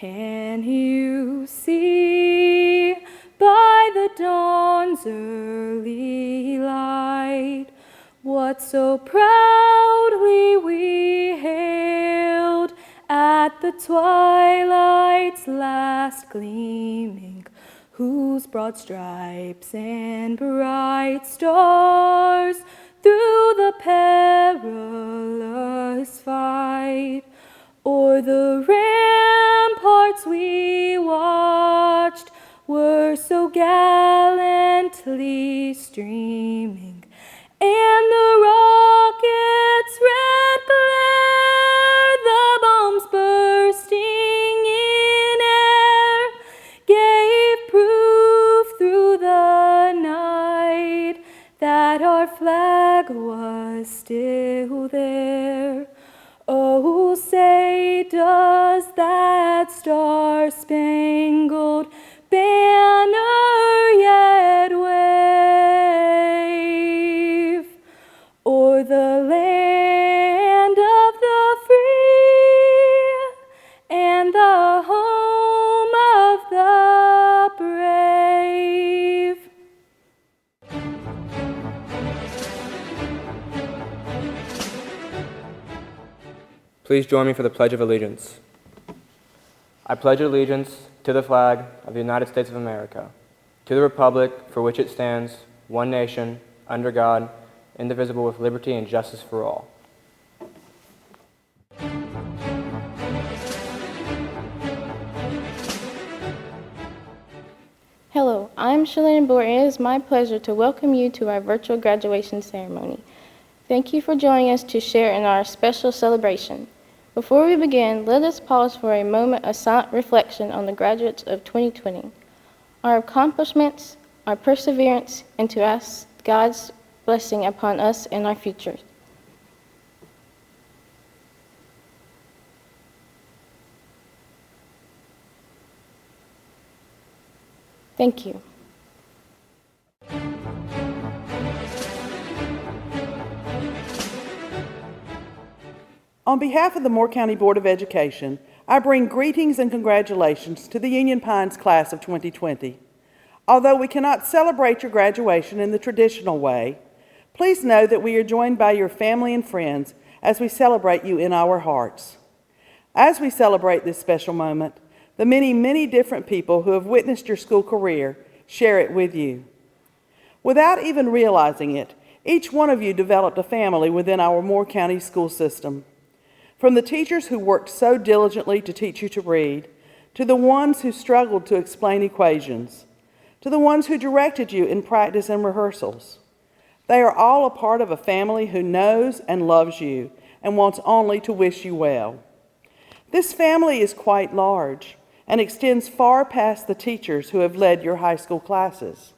Can you see by the dawn's early light what so proudly we hailed at the twilight's last gleaming, whose broad stripes and bright stars through the perilous fight o'er the ramparts we watched were so gallantly streaming, and the rocket's red glare, the bombs bursting in air, gave proof through the night that our flag was still there. Oh, say, does that star-spangled banner yet wave o'er the land of the free and the home of the brave? Please join me for the Pledge of Allegiance. I pledge allegiance to the flag of the United States of America, to the republic for which it stands, one nation, under God, indivisible, with liberty and justice for all. Hello, I'm Shalane Boer, and it is my pleasure to welcome you to our virtual graduation ceremony. Thank you for joining us to share in our special celebration. Before we begin, let us pause for a moment of silent reflection on the graduates of 2020, our accomplishments, our perseverance, and to ask God's blessing upon us and our future. Thank you. On behalf of the Moore County Board of Education, I bring greetings and congratulations to the Union Pines class of 2020. Although we cannot celebrate your graduation in the traditional way, please know that we are joined by your family and friends as we celebrate you in our hearts. As we celebrate this special moment, the many, many different people who have witnessed your school career share it with you. Without even realizing it, each one of you developed a family within our Moore County school system. From the teachers who worked so diligently to teach you to read, to the ones who struggled to explain equations, to the ones who directed you in practice and rehearsals. They are all a part of a family who knows and loves you and wants only to wish you well. This family is quite large and extends far past the teachers who have led your high school classes.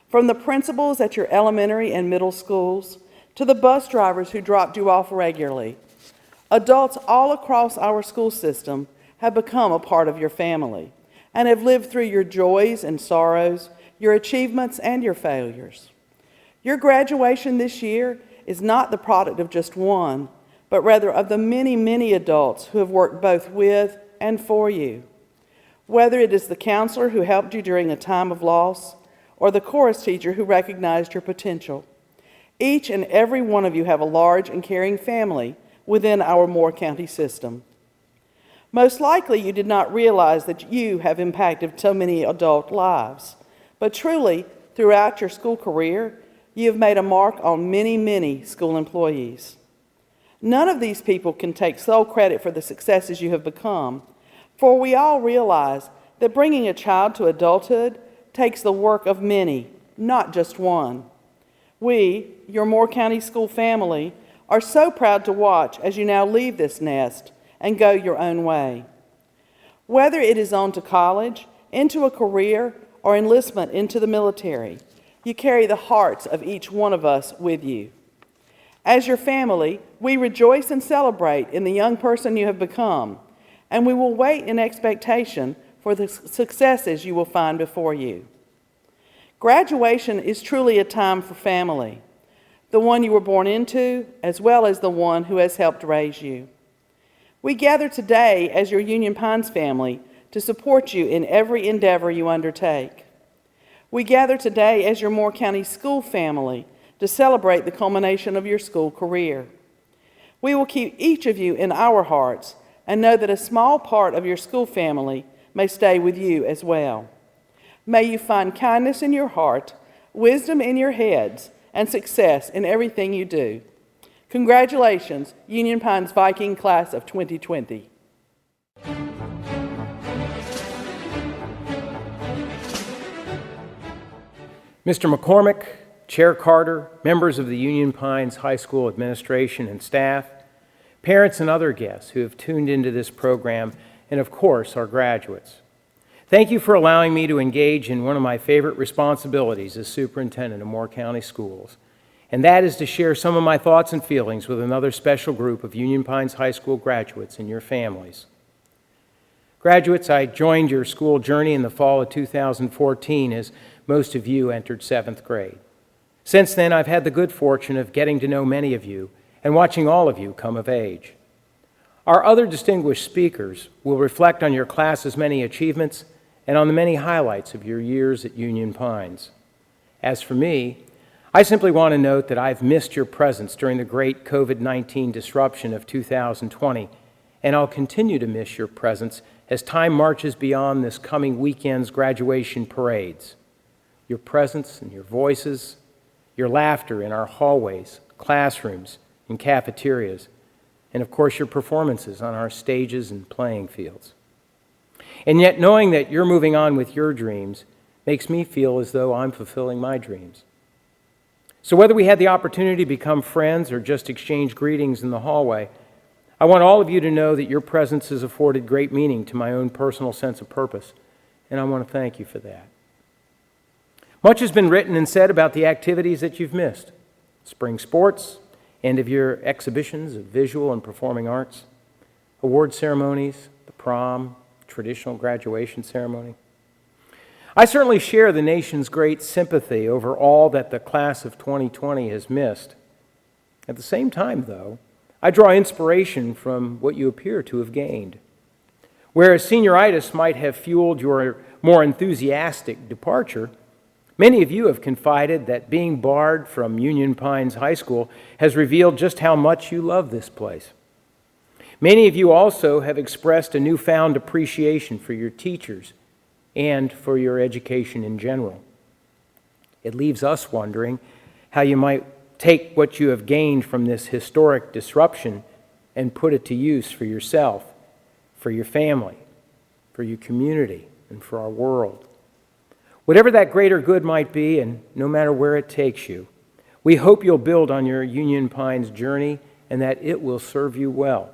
From the principals at your elementary and middle schools to the bus drivers who dropped you off regularly, adults all across our school system have become a part of your family and have lived through your joys and sorrows, your achievements and your failures. Your graduation this year is not the product of just one, but rather of the many, many adults who have worked both with and for you. Whether it is the counselor who helped you during a time of loss or the chorus teacher who recognized your potential, each and every one of you have a large and caring family within our Moore County system. Most likely you did not realize that you have impacted so many adult lives, but truly, throughout your school career, you have made a mark on many, many school employees. None of these people can take sole credit for the successes you have become, for we all realize that bringing a child to adulthood takes the work of many, not just one. We, your Moore County school family, are so proud to watch as you now leave this nest and go your own way. Whether it is on to college, into a career, or enlistment into the military, you carry the hearts of each one of us with you. As your family, we rejoice and celebrate in the young person you have become, and we will wait in expectation for the successes you will find before you. Graduation is truly a time for family, the one you were born into, as well as the one who has helped raise you. We gather today as your Union Pines family to support you in every endeavor you undertake. We gather today as your Moore County school family to celebrate the culmination of your school career. We will keep each of you in our hearts and know that a small part of your school family may stay with you as well. May you find kindness in your heart, wisdom in your heads, and success in everything you do. Congratulations, Union Pines Viking Class of 2020. Mr. McCormick, Chair Carter, members of the Union Pines High School administration and staff, parents and other guests who have tuned into this program, and of course, our graduates. Thank you for allowing me to engage in one of my favorite responsibilities as superintendent of Moore County Schools, and that is to share some of my thoughts and feelings with another special group of Union Pines High School graduates and your families. Graduates, I joined your school journey in the fall of 2014 as most of you entered 7th grade. Since then, I've had the good fortune of getting to know many of you and watching all of you come of age. Our other distinguished speakers will reflect on your class's many achievements and on the many highlights of your years at Union Pines. As for me, I simply want to note that I've missed your presence during the great COVID-19 disruption of 2020, and I'll continue to miss your presence as time marches beyond this coming weekend's graduation parades. Your presence and your voices, your laughter in our hallways, classrooms, and cafeterias, and of course your performances on our stages and playing fields. And yet knowing that you're moving on with your dreams makes me feel as though I'm fulfilling my dreams. So whether we had the opportunity to become friends or just exchange greetings in the hallway, I want all of you to know that your presence has afforded great meaning to my own personal sense of purpose, and I want to thank you for that. Much has been written and said about the activities that you've missed: spring sports, end-of-year exhibitions of visual and performing arts, award ceremonies, the prom, traditional graduation ceremony. I certainly share the nation's great sympathy over all that the class of 2020 has missed. At the same time, though, I draw inspiration from what you appear to have gained. Whereas senioritis might have fueled your more enthusiastic departure, many of you have confided that being barred from Union Pines High School has revealed just how much you love this place. Many of you also have expressed a newfound appreciation for your teachers and for your education in general. It leaves us wondering how you might take what you have gained from this historic disruption and put it to use for yourself, for your family, for your community, and for our world. Whatever that greater good might be, and no matter where it takes you, we hope you'll build on your Union Pines journey and that it will serve you well.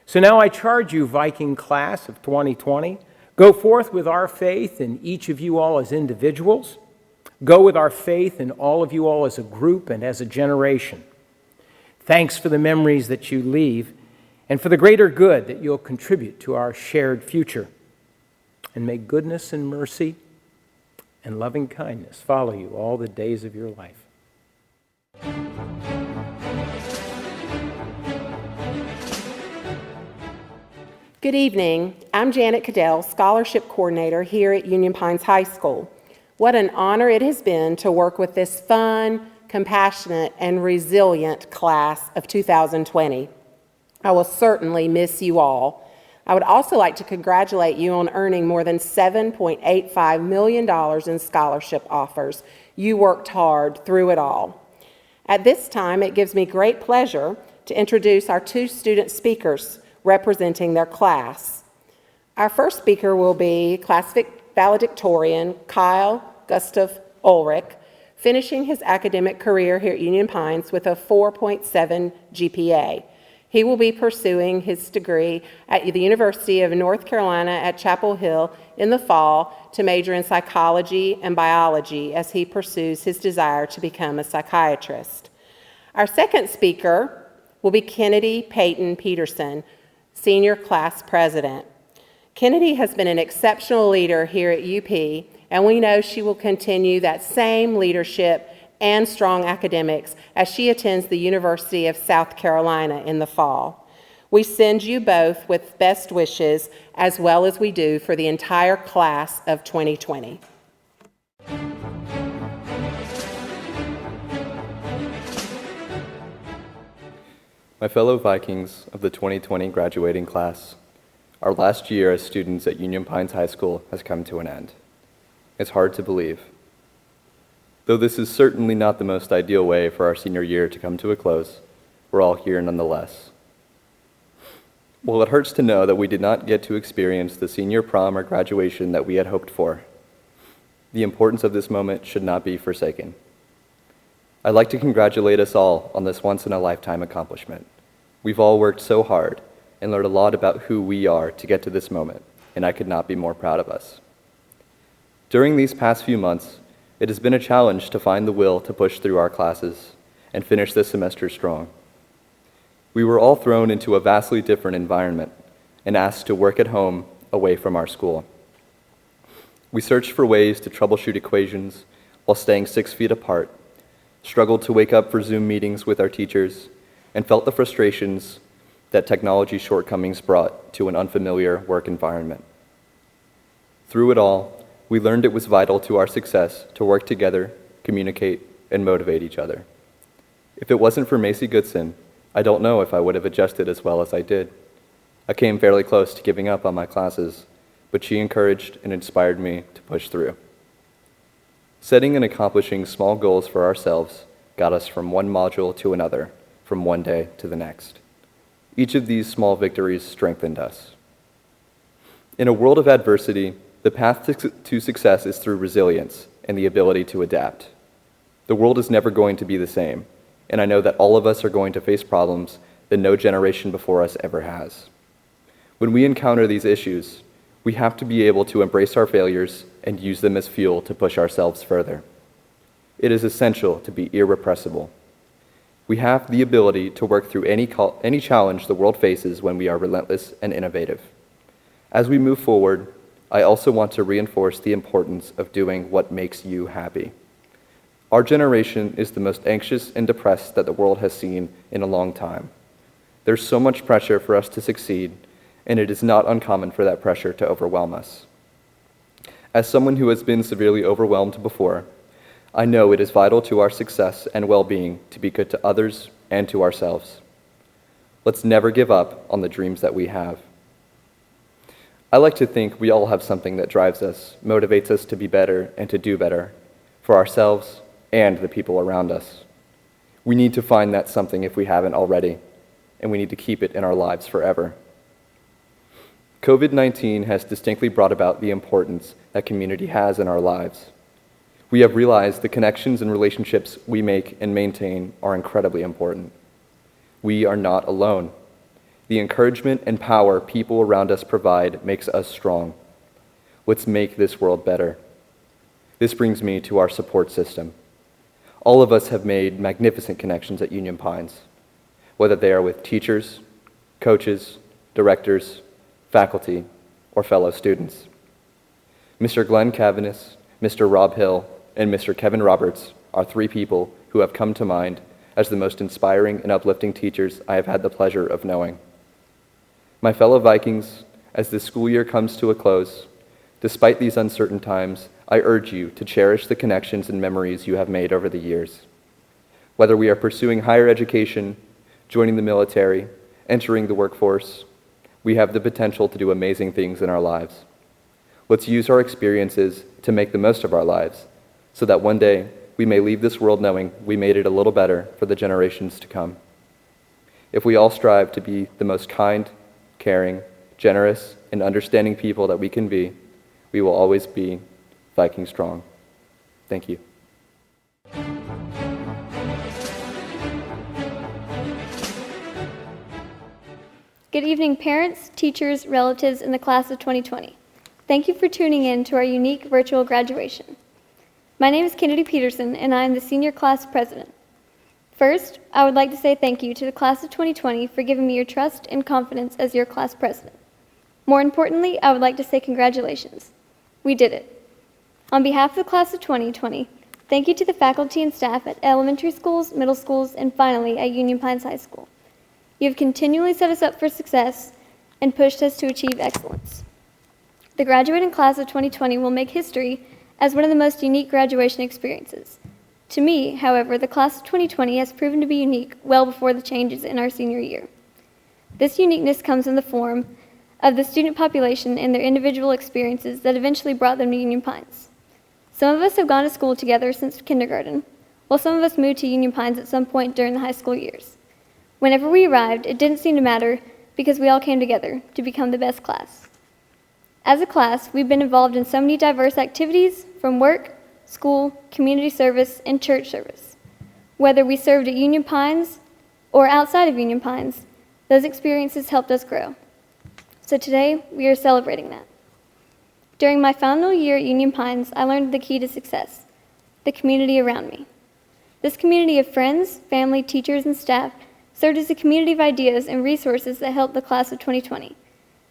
So now I charge you, Viking class of 2020, go forth with our faith in each of you all as individuals. Go with our faith in all of you all as a group and as a generation. Thanks for the memories that you leave and for the greater good that you'll contribute to our shared future. And may goodness and mercy and loving kindness follow you all the days of your life. Good evening. I'm Janet Cadell, Scholarship Coordinator here at Union Pines High School. What an honor it has been to work with this fun, compassionate, and resilient class of 2020. I will certainly miss you all. I would also like to congratulate you on earning more than $7.85 million in scholarship offers. You worked hard through it all. At this time, it gives me great pleasure to introduce our two student speakers representing their class. Our first speaker will be class valedictorian Kyle Gustav Ulrich, finishing his academic career here at Union Pines with a 4.7 GPA. He will be pursuing his degree at the University of North Carolina at Chapel Hill in the fall to major in psychology and biology as he pursues his desire to become a psychiatrist. Our second speaker will be Kennedy Peyton Peterson, Senior Class President. Kennedy has been an exceptional leader here at UP, and we know she will continue that same leadership and strong academics as she attends the University of South Carolina in the fall. We send you both with best wishes, as well as we do for the entire class of 2020. My fellow Vikings of the 2020 graduating class, our last year as students at Union Pines High School has come to an end. It's hard to believe. Though this is certainly not the most ideal way for our senior year to come to a close, we're all here nonetheless. Well, it hurts to know that we did not get to experience the senior prom or graduation that we had hoped for. The importance of this moment should not be forsaken. I'd like to congratulate us all on this once-in-a-lifetime accomplishment. We've all worked so hard and learned a lot about who we are to get to this moment, and I could not be more proud of us. During these past few months, it has been a challenge to find the will to push through our classes and finish this semester strong. We were all thrown into a vastly different environment and asked to work at home away from our school. We searched for ways to troubleshoot equations while staying 6 feet apart, struggled to wake up for Zoom meetings with our teachers, and felt the frustrations that technology shortcomings brought to an unfamiliar work environment. Through it all, we learned it was vital to our success to work together, communicate, and motivate each other. If it wasn't for Macy Goodson, I don't know if I would have adjusted as well as I did. I came fairly close to giving up on my classes, but she encouraged and inspired me to push through. Setting and accomplishing small goals for ourselves got us from one module to another, from one day to the next. Each of these small victories strengthened us. In a world of adversity, the path to success is through resilience and the ability to adapt. The world is never going to be the same, and I know that all of us are going to face problems that no generation before us ever has. When we encounter these issues, we have to be able to embrace our failures and use them as fuel to push ourselves further. It is essential to be irrepressible. We have the ability to work through any challenge the world faces when we are relentless and innovative. As we move forward, I also want to reinforce the importance of doing what makes you happy. Our generation is the most anxious and depressed that the world has seen in a long time. There's so much pressure for us to succeed, and it is not uncommon for that pressure to overwhelm us. As someone who has been severely overwhelmed before, I know it is vital to our success and well-being to be good to others and to ourselves. Let's never give up on the dreams that we have. I like to think we all have something that drives us, motivates us to be better and to do better for ourselves and the people around us. We need to find that something if we haven't already, and we need to keep it in our lives forever. COVID-19 has distinctly brought about the importance that community has in our lives. We have realized the connections and relationships we make and maintain are incredibly important. We are not alone. The encouragement and power people around us provide makes us strong. Let's make this world better. This brings me to our support system. All of us have made magnificent connections at Union Pines, whether they are with teachers, coaches, directors, faculty, or fellow students. Mr. Glenn Cavanis, Mr. Rob Hill, and Mr. Kevin Roberts are 3 people who have come to mind as the most inspiring and uplifting teachers I have had the pleasure of knowing. My fellow Vikings, as this school year comes to a close, despite these uncertain times, I urge you to cherish the connections and memories you have made over the years. Whether we are pursuing higher education, joining the military, entering the workforce, we have the potential to do amazing things in our lives. Let's use our experiences to make the most of our lives, so that one day we may leave this world knowing we made it a little better for the generations to come. If we all strive to be the most kind, caring, generous, and understanding people that we can be, we will always be Viking strong. Thank you. Good evening, parents, teachers, relatives, and the class of 2020. Thank you for tuning in to our unique virtual graduation. My name is Kennedy Peterson, and I am the senior class president. First, I would like to say thank you to the class of 2020 for giving me your trust and confidence as your class president. More importantly, I would like to say congratulations. We did it. On behalf of the class of 2020, thank you to the faculty and staff at elementary schools, middle schools, and finally at Union Pines High School. You have continually set us up for success and pushed us to achieve excellence. The graduating class of 2020 will make history as one of the most unique graduation experiences. To me, however, the class of 2020 has proven to be unique well before the changes in our senior year. This uniqueness comes in the form of the student population and their individual experiences that eventually brought them to Union Pines. Some of us have gone to school together since kindergarten, while some of us moved to Union Pines at some point during the high school years. Whenever we arrived, it didn't seem to matter because we all came together to become the best class. As a class, we've been involved in so many diverse activities, from work, school, community service, and church service. Whether we served at Union Pines or outside of Union Pines, those experiences helped us grow. So today, we are celebrating that. During my final year at Union Pines, I learned the key to success: the community around me. This community of friends, family, teachers, and staff served as a community of ideas and resources that helped the class of 2020.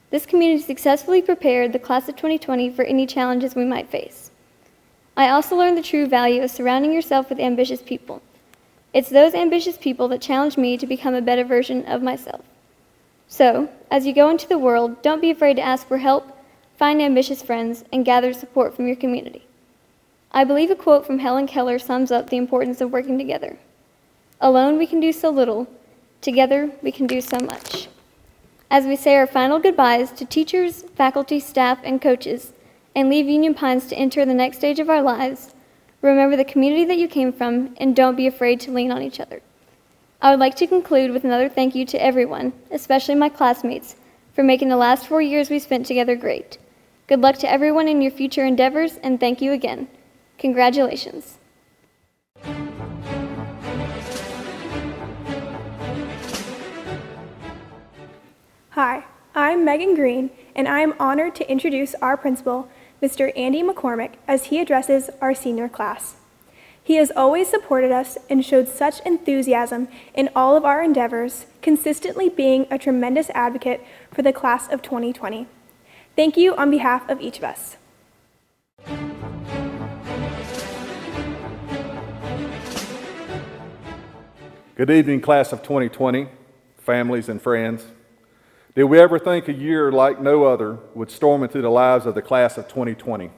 This community successfully prepared the class of 2020 for any challenges we might face. I also learned the true value of surrounding yourself with ambitious people. It's those ambitious people that challenge me to become a better version of myself. So, as you go into the world, don't be afraid to ask for help, find ambitious friends, and gather support from your community. I believe a quote from Helen Keller sums up the importance of working together. Alone we can do so little, together we can do so much. As we say our final goodbyes to teachers, faculty, staff, and coaches, and leave Union Pines to enter the next stage of our lives, remember the community that you came from and don't be afraid to lean on each other. I would like to conclude with another thank you to everyone, especially my classmates, for making the last 4 years we spent together great. Good luck to everyone in your future endeavors, and thank you again. Congratulations. Hi, I'm Megan Green, and I am honored to introduce our principal, Mr. Andy McCormick, as he addresses our senior class. He has always supported us and showed such enthusiasm in all of our endeavors, consistently being a tremendous advocate for the class of 2020. Thank you on behalf of each of us. Good evening, class of 2020, families and friends. Did we ever think a year like no other would storm into the lives of the class of 2020?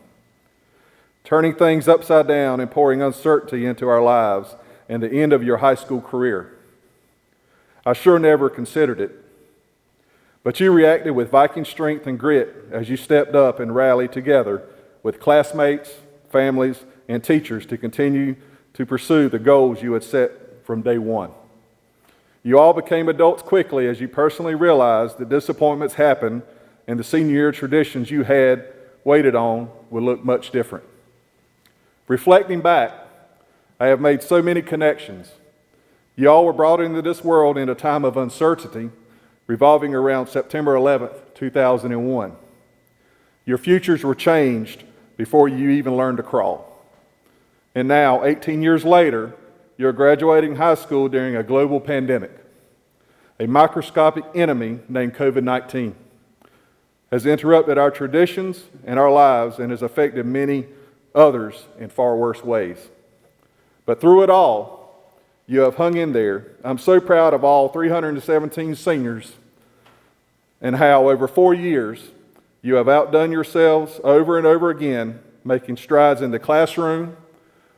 Turning things upside down and pouring uncertainty into our lives and the end of your high school career. I sure never considered it. But you reacted with Viking strength and grit as you stepped up and rallied together with classmates, families, and teachers to continue to pursue the goals you had set from day one. You all became adults quickly as you personally realized that disappointments happen and the senior year traditions you had waited on would look much different. Reflecting back, I have made so many connections. You all were brought into this world in a time of uncertainty, revolving around September 11th, 2001. Your futures were changed before you even learned to crawl. And now, 18 years later, you're graduating high school during a global pandemic. A microscopic enemy named COVID-19 has interrupted our traditions and our lives and has affected many others in far worse ways. But through it all, you have hung in there. I'm so proud of all 317 seniors and how over 4 years you have outdone yourselves over and over again, making strides in the classroom,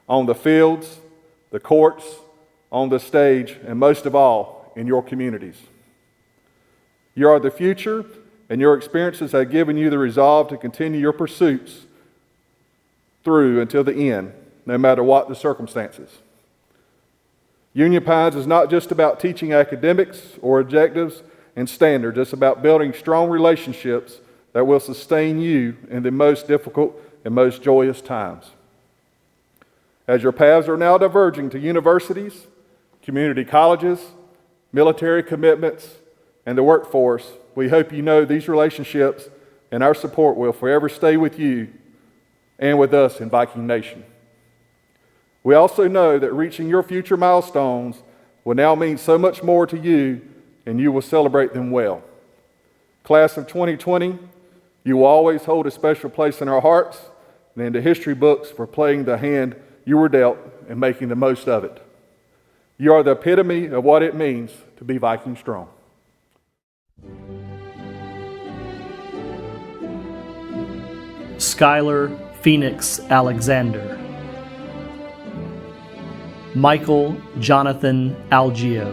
on the fields, the courts, on the stage, and most of all, in your communities. You are the future, and your experiences have given you the resolve to continue your pursuits through until the end, no matter what the circumstances. Union Pines is not just about teaching academics or objectives and standards. It's about building strong relationships that will sustain you in the most difficult and most joyous times. As your paths are now diverging to universities, community colleges, military commitments, and the workforce, we hope you know these relationships and our support will forever stay with you and with us in Viking Nation. We also know that reaching your future milestones will now mean so much more to you, and you will celebrate them well. Class of 2020, you will always hold a special place in our hearts and in the history books for playing the hand you were dealt and making the most of it. You are the epitome of what it means to be Viking strong. Skylar Phoenix Alexander. Michael Jonathan Algio.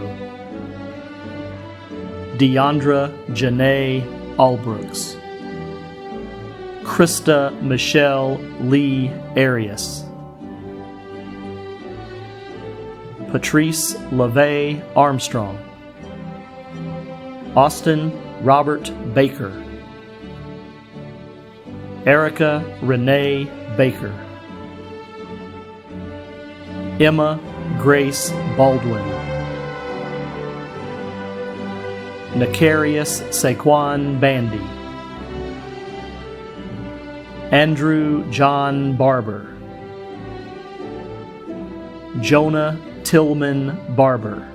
Deandra Janae Albrooks. Krista Michelle Lee Arias. Patrice LaVey Armstrong. Austin Robert Baker. Erica Renee Baker. Emma Grace Baldwin. Necarious Saquon Bandy. Andrew John Barber. Jonah Tillman Barber.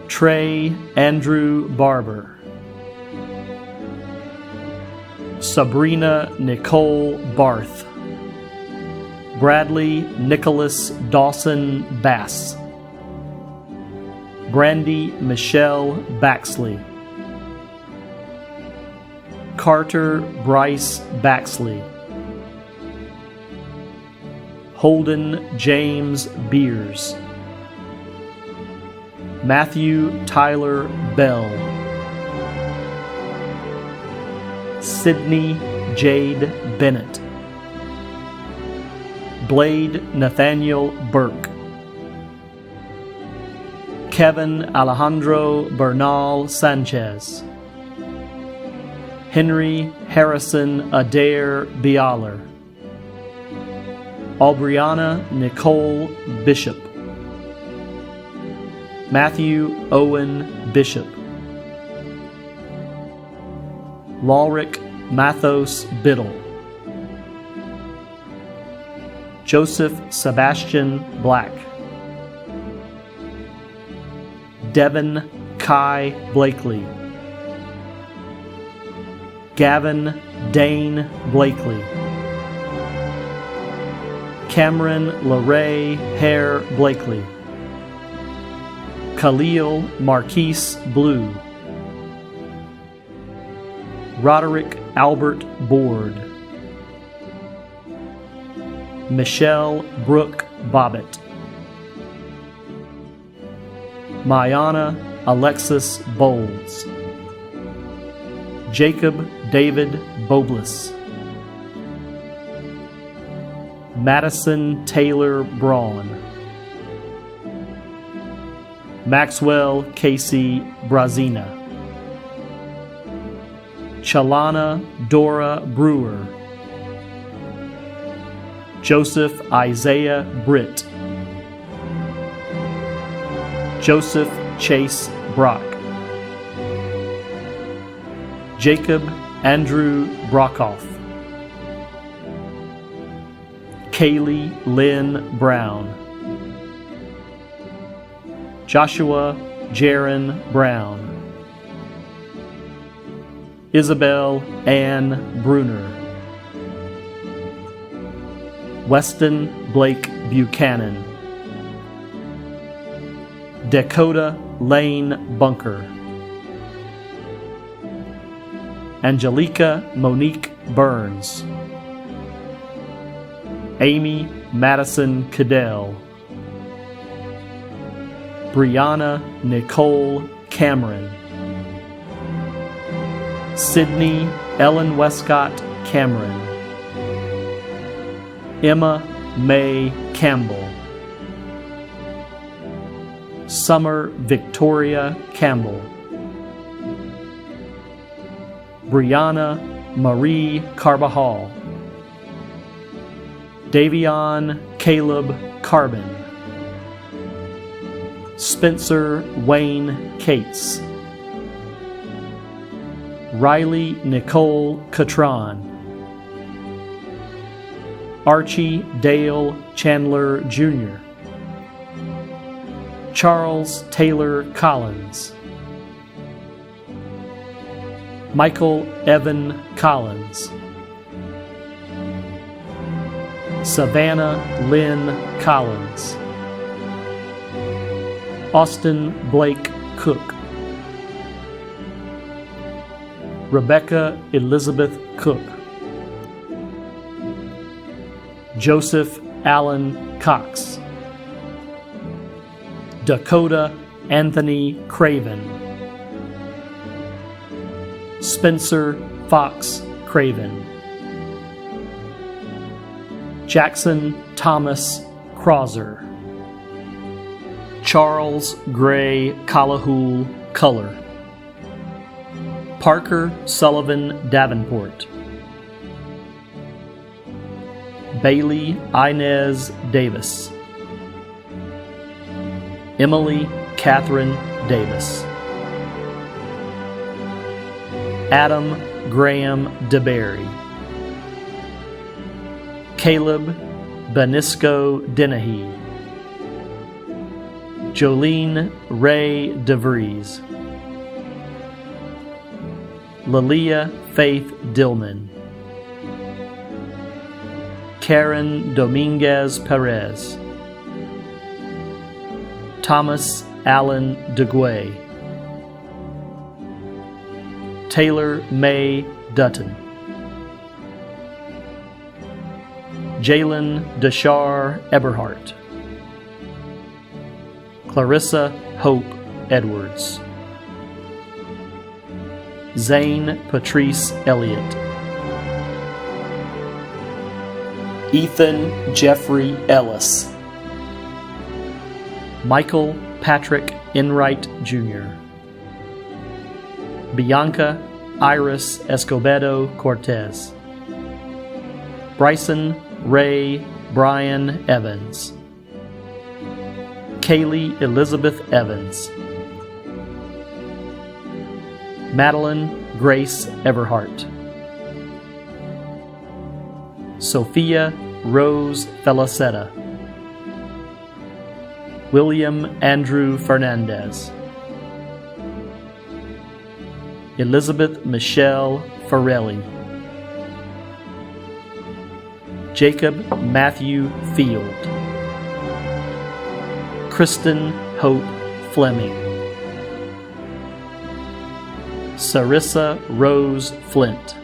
Trey Andrew Barber. Sabrina Nicole Barth. Bradley Nicholas Dawson Bass. Brandy Michelle Baxley. Carter Bryce Baxley. Holden James Beers. Matthew Tyler Bell. Sydney Jade Bennett. Blade Nathaniel Burke. Kevin Alejandro Bernal Sanchez. Henry Harrison Adair Bialer. Aubriana Nicole Bishop. Matthew Owen Bishop. Lawrick Mathos Biddle. Joseph Sebastian Black. Devin Kai Blakely. Gavin Dane Blakely. Cameron LaRae Hare Blakely. Khalil Marquise Blue. Roderick Albert Board. Michelle Brooke Bobbitt. Mayana Alexis Bowles. Jacob David Bobliss. Madison Taylor Braun. Maxwell Casey Brazina. Chalana Dora Brewer. Joseph Isaiah Britt. Joseph Chase Brock. Jacob Andrew Brockhoff. Kaylee Lynn Brown. Joshua Jaron Brown. Isabel Ann Bruner. Weston Blake Buchanan. Dakota Lane Bunker. Angelica Monique Burns. Amy Madison Cadell. Brianna Nicole Cameron. Sydney Ellen Westcott Cameron. Emma Mae Campbell. Summer Victoria Campbell. Brianna Marie Carbajal. Davion Caleb Carbon. Spencer Wayne Cates. Riley Nicole Catron. Archie Dale Chandler Jr. Charles Taylor Collins. Michael Evan Collins. Savannah Lynn Collins. Austin Blake Cook. Rebecca Elizabeth Cook, Joseph Allen Cox, Dakota Anthony Craven, Spencer Fox Craven, Jackson Thomas Crosser, Charles Gray Callahoo Culler, Parker Sullivan Davenport, Bailey Inez Davis, Emily Catherine Davis, Adam Graham DeBerry, Caleb Benisco Dennehy, Jolene Ray DeVries, Lilia Faith Dillman, Karen Dominguez Perez, Thomas Allen DeGuay, Taylor May Dutton, Jalen Deshar Eberhart, Clarissa Hope Edwards, Zane Patrice Elliott, Ethan Jeffrey Ellis, Michael Patrick Enright Jr., Bianca Iris Escobedo Cortez, Bryson Ray Brian Evans, Kaylee Elizabeth Evans, Madeline Grace Everhart, Sophia Rose Felicetta, William Andrew Fernandez, Elizabeth Michelle Farrelly, Jacob Matthew Field, Kristen Hope Fleming, Sarissa Rose Flint,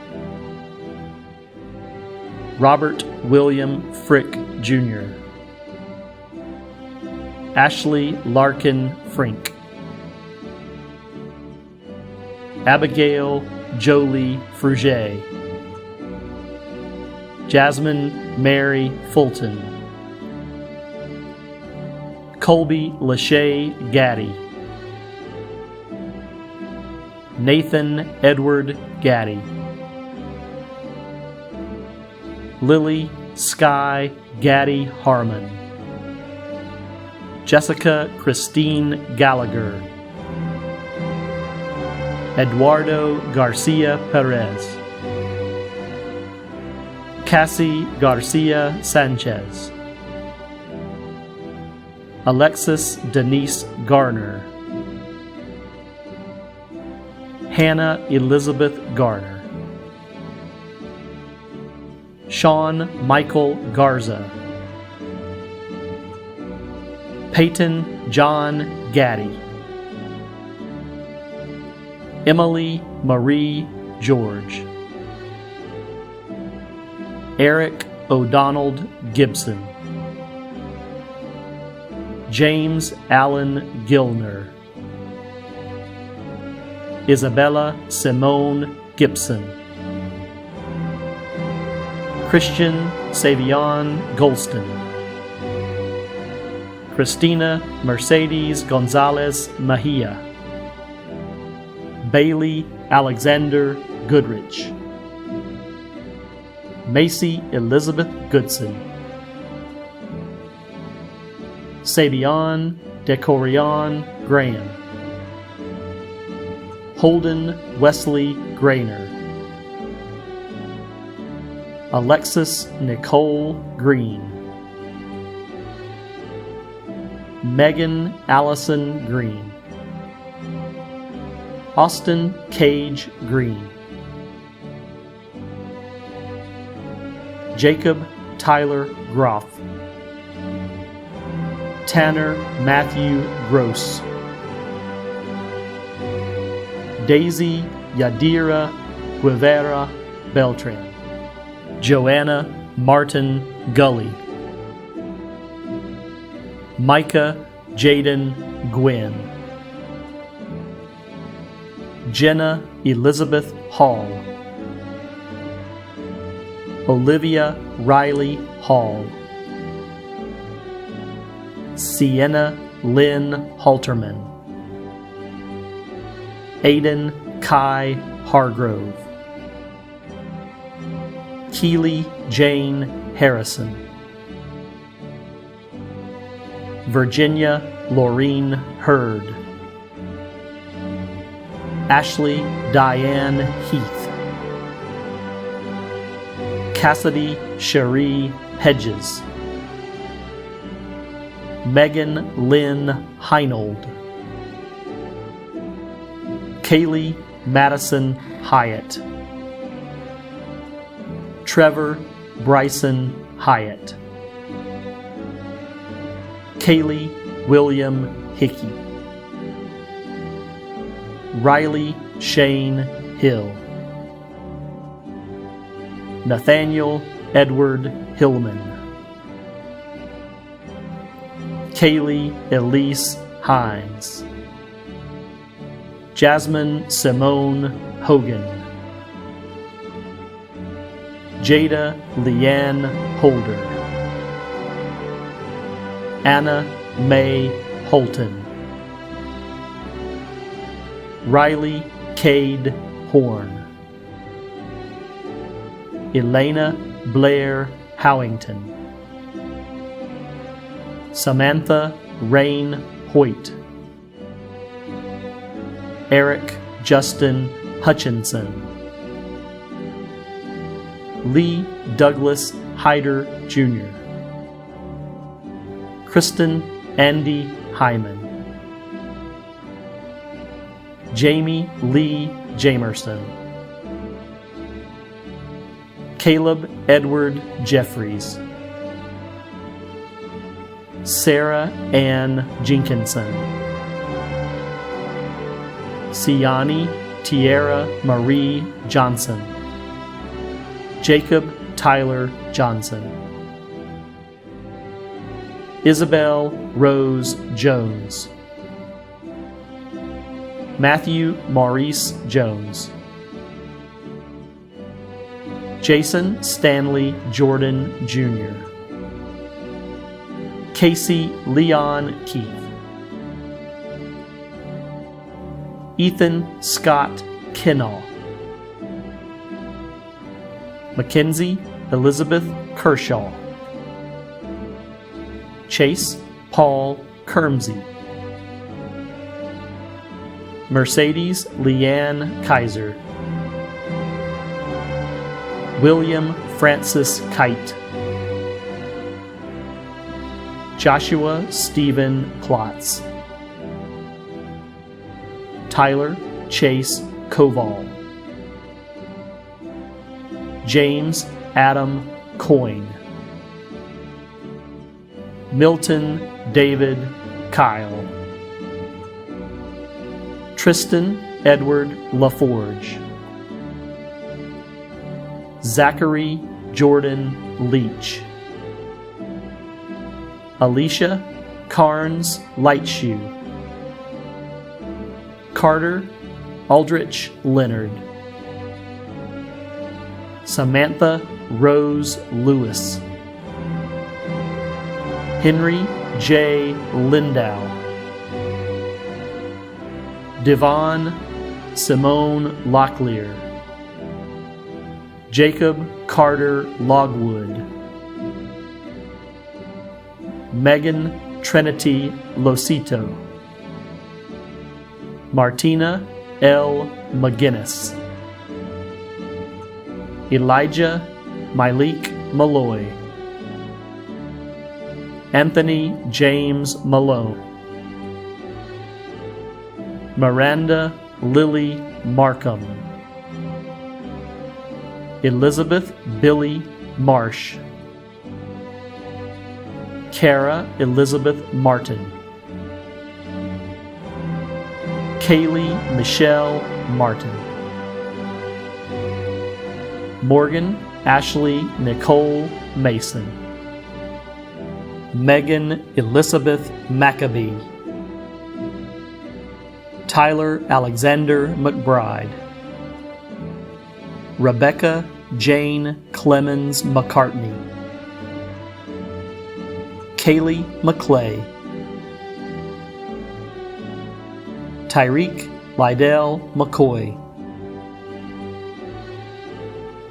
Robert William Frick Jr., Ashley Larkin Frink, Abigail Jolie Fruget, Jasmine Mary Fulton, Colby Lachey Gaddy, Nathan Edward Gaddy, Lily Sky Gaddy Harmon, Jessica Christine Gallagher, Eduardo Garcia Perez, Cassie Garcia Sanchez, Alexis Denise Garner, Hannah Elizabeth Garner, Sean Michael Garza, Peyton John Gaddy, Emily Marie George, Eric O'Donnell Gibson, James Allen Gilner, Isabella Simone Gibson, Christian Savion Golston, Christina Mercedes Gonzalez Mejia, Bailey Alexander Goodrich, Macy Elizabeth Goodson, Sabion Decorion Graham, Holden Wesley Grainer, Alexis Nicole Green, Megan Allison Green, Austin Cage Green, Jacob Tyler Groff, Tanner Matthew Gross, Daisy Yadira Guevara Beltran, Joanna Martin Gully, Micah Jaden Gwynn, Jenna Elizabeth Hall, Olivia Riley Hall, Sienna Lynn Halterman, Aiden Kai Hargrove, Keely Jane Harrison, Virginia Laureen Hurd, Ashley Diane Heath, Cassidy Cherie Hedges, Megan Lynn Heinold, Kaylee Madison Hyatt, Trevor Bryson Hyatt, Kaylee William Hickey, Riley Shane Hill, Nathaniel Edward Hillman, Kaylee Elise Hines, Jasmine Simone Hogan, Jada Leanne Holder, Anna Mae Holton, Riley Cade Horn, Elena Blair Howington, Samantha Rain Hoyt, Eric Justin Hutchinson, Lee Douglas Hyder Jr., Kristen Andy Hyman, Jamie Lee Jamerson, Caleb Edward Jeffries, Sarah Ann Jenkinson, Siani Tierra Marie Johnson, Jacob Tyler Johnson, Isabel Rose Jones, Matthew Maurice Jones, Jason Stanley Jordan Jr., Casey Leon Keith, Ethan Scott Kinnaw, Mackenzie Elizabeth Kershaw, Chase Paul Kermsey, Mercedes Leanne Kaiser, William Francis Kite, Joshua Stephen Klotz, Tyler Chase Koval, James Adam Coyne, Milton David Kyle, Tristan Edward LaForge, Zachary Jordan Leach, Alicia Carnes Lightshoe, Carter Aldrich Leonard, Samantha Rose Lewis, Henry J. Lindau, Devon Simone Locklear, Jacob Carter Logwood, Megan Trinity Losito, Martina L. McGinnis, Elijah Malik Malloy, Anthony James Malone, Miranda Lily Markham, Elizabeth Billy Marsh, Kara Elizabeth Martin, Kaylee Michelle Martin, Morgan Ashley Nicole Mason, Megan Elizabeth Maccabee, Tyler Alexander McBride, Rebecca Jane Clemens McCartney, Kaylee McClay, Tyreek Lydell McCoy,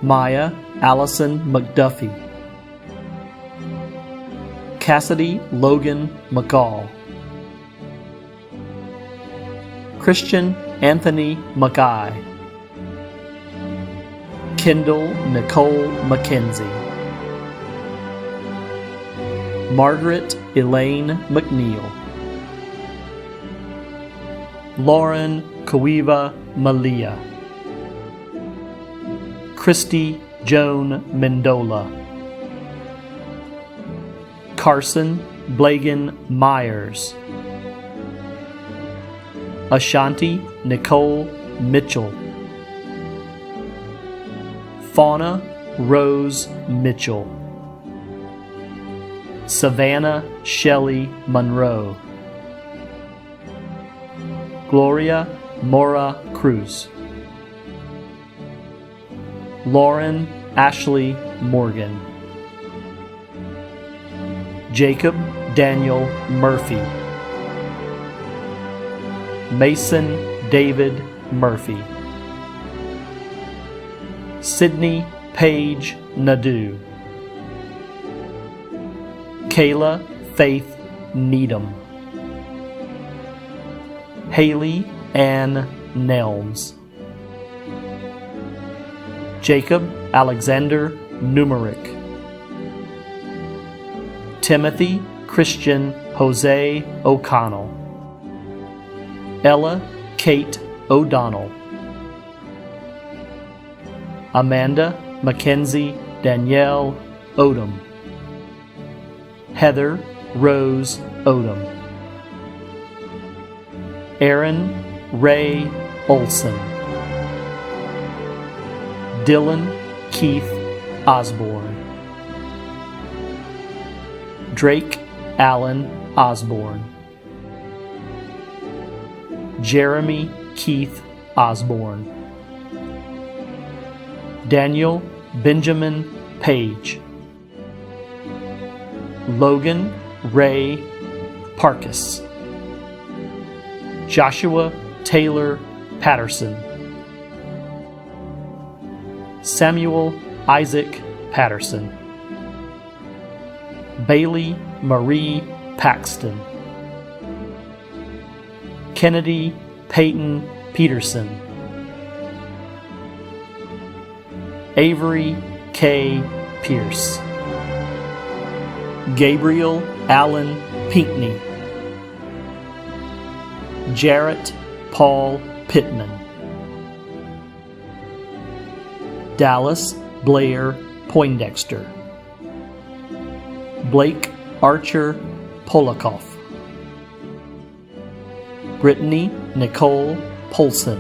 Maya Allison McDuffie, Cassidy Logan McCall, Christian Anthony McKay, Kendall Nicole McKenzie, Margaret Elaine McNeil, Lauren Kawiva Malia, Christy Joan Mendola, Carson Blagan Myers, Ashanti Nicole Mitchell, Fauna Rose Mitchell, Savannah Shelley Monroe, Gloria Mora Cruz, Lauren Ashley Morgan, Jacob Daniel Murphy, Mason David Murphy, Sydney Paige Nadeau, Kayla Faith Needham, Haley Ann Nelms, Jacob Alexander Numerick, Timothy Christian Jose O'Connell, Ella Kate O'Donnell, Amanda Mackenzie Danielle Odom, Heather Rose Odom, Aaron Ray Olson, Dylan Keith Osborne, Drake Allen Osborne, Jeremy Keith Osborne, Daniel Benjamin Page, Logan Ray Parkes, Joshua Taylor Patterson, Samuel Isaac Patterson, Bailey Marie Paxton, Kennedy Peyton Peterson, Avery K. Pierce, Gabriel Allen Pinckney, Jarrett Paul Pittman, Dallas Blair Poindexter, Blake Archer Polakoff, Brittany Nicole Polson,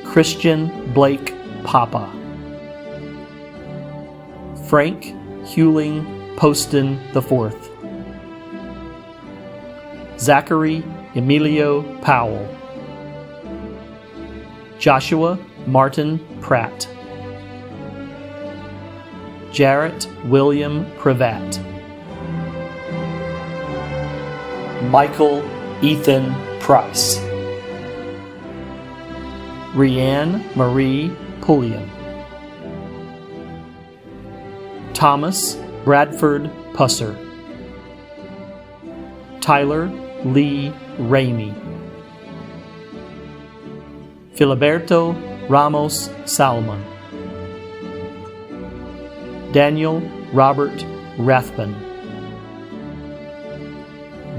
Christian Blake Papa, Frank Hewling Poston IV, Zachary Emilio Powell, Joshua Martin Pratt, Jarrett William Pravat, Michael Ethan Price, Rianne Marie Pulliam, Thomas Bradford Pusser, Tyler Lee Ramey, Filiberto Ramos Salmon, Daniel Robert Rathbun,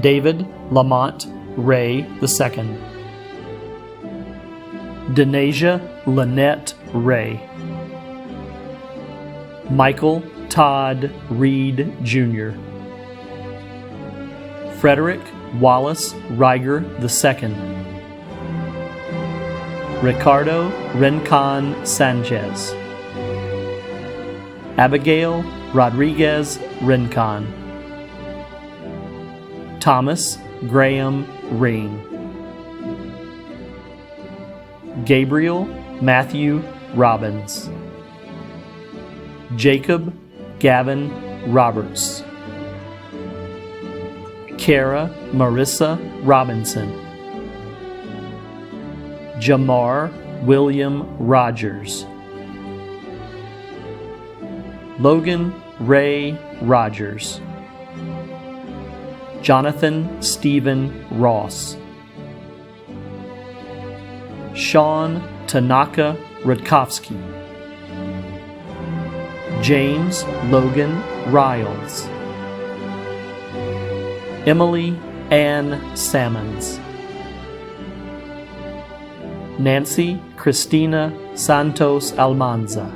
David Lamont Ray II, Denasia Lynette Ray, Michael Todd Reed Jr., Frederick Wallace Reiger II, Ricardo Rincon Sanchez, Abigail Rodriguez Rincon, Thomas Graham Ring, Gabriel Matthew Robbins, Jacob Gavin Roberts, Kara Marissa Robinson, Jamar William Rogers, Logan Ray Rogers, Jonathan Stephen Ross, Sean Tanaka Rudkowski, James Logan Riles, Emily Ann Sammons, Nancy Christina Santos Almanza,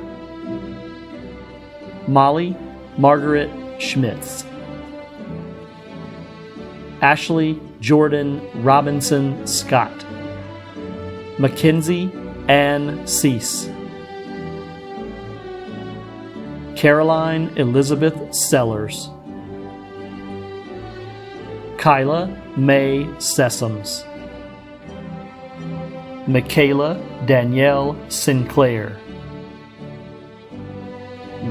Molly Margaret Schmitz, Ashley Jordan Robinson Scott, Mackenzie Ann Cease, Caroline Elizabeth Sellers, Kyla May Sessoms, Michaela Danielle Sinclair,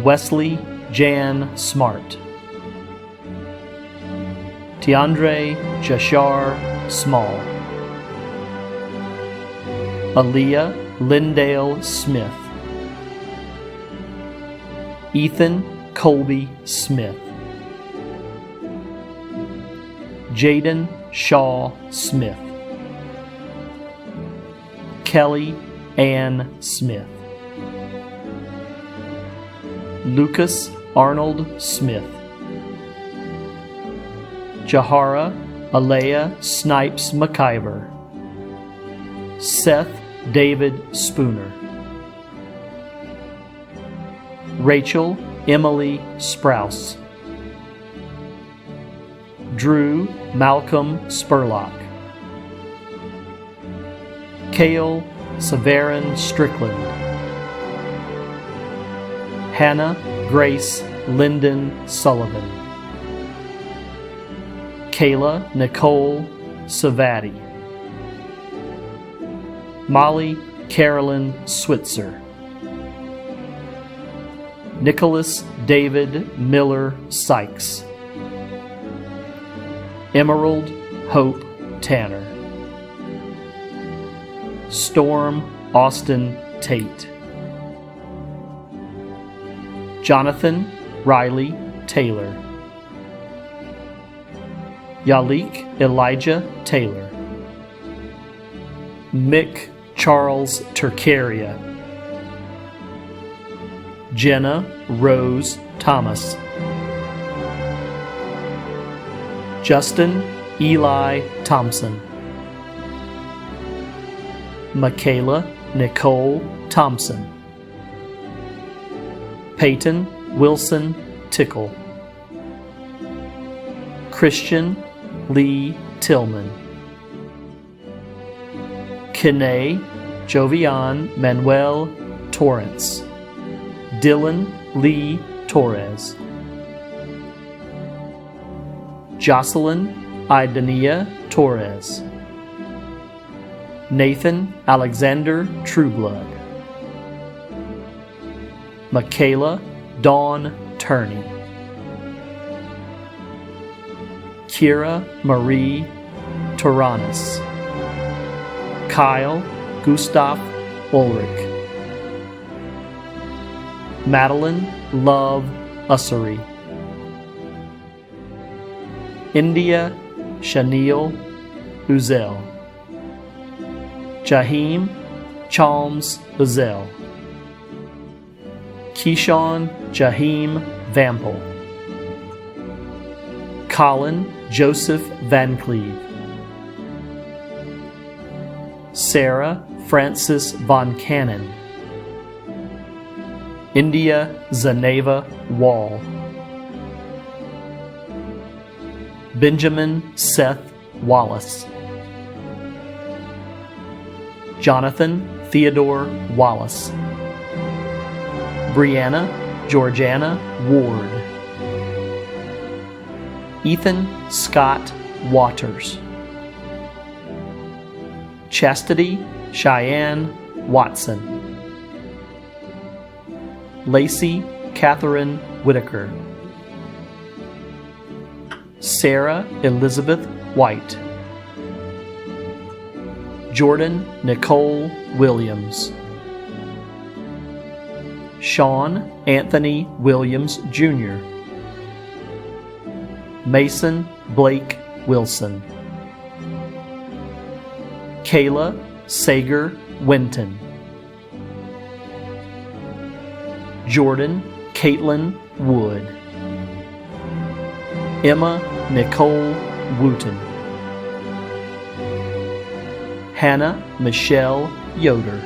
Wesley Jan Smart, Tiandre Jashar Small, Aaliyah Lindale Smith, Ethan Colby Smith, Jaden Shaw Smith, Kelly Ann Smith, Lucas Arnold Smith, Jahara Alea Snipes McIver, Seth David Spooner, Rachel Emily Sprouse, Drew Malcolm Spurlock, Cale Severin Strickland, Hannah Grace Lyndon Sullivan, Kayla Nicole Savati, Molly Carolyn Switzer, Nicholas David Miller Sykes, Emerald Hope Tanner, Storm Austin Tate, Jonathan Riley Taylor, Yalik Elijah Taylor, Mick Charles Turcaria, Jenna Rose Thomas, Justin Eli Thompson, Michaela Nicole Thompson, Peyton Wilson Tickle, Christian Lee Tillman, Kene Jovian Manuel Torrance, Dylan Lee Torres, Jocelyn Idania Torres, Nathan Alexander Trueblood, Michaela Dawn Turney, Kira Marie Turanis, Kyle Gustav Ulrich, Madeline Love Ussery, India Shaniel Uzel, Jaheim Chalms Uzel, Keyshawn Jaheim Vampel, Colin Joseph Van Cleve, Sarah Francis Von Cannon, India Zaneva Wall, Benjamin Seth Wallace, Jonathan Theodore Wallace. Brianna Georgiana Ward. Ethan Scott Waters. Chastity Cheyenne Watson. Lacey Catherine Whitaker. Sarah Elizabeth White. Jordan Nicole Williams. Sean Anthony Williams Jr. Mason Blake Wilson. Kayla Sager Winton. Jordan Caitlin Wood. Emma Nicole Wooten. Hannah Michelle Yoder.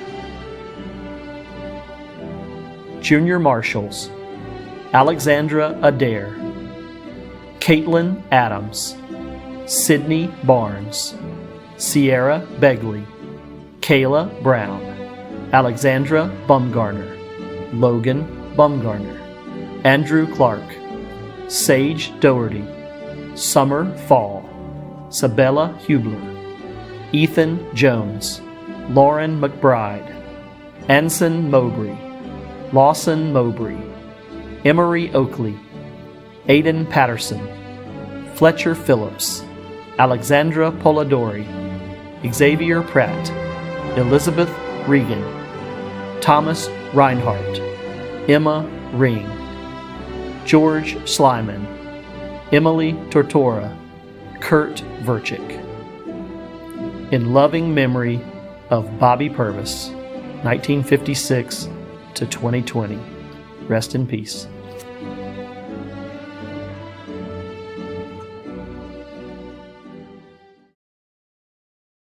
Junior Marshals: Alexandra Adair, Caitlin Adams, Sydney Barnes, Sierra Begley, Kayla Brown, Alexandra Bumgarner, Logan Bumgarner, Andrew Clark, Sage Doherty, Summer Fall, Sabella Hubler, Ethan Jones, Lauren McBride, Anson Mowbray, Lawson Mowbray, Emery Oakley, Aiden Patterson, Fletcher Phillips, Alexandra Polidori, Xavier Pratt, Elizabeth Regan, Thomas Reinhardt, Emma Ring, George Slyman, Emily Tortora, Kurt Verchick. In loving memory of Bobby Purvis, 1956 to 2020. Rest in peace.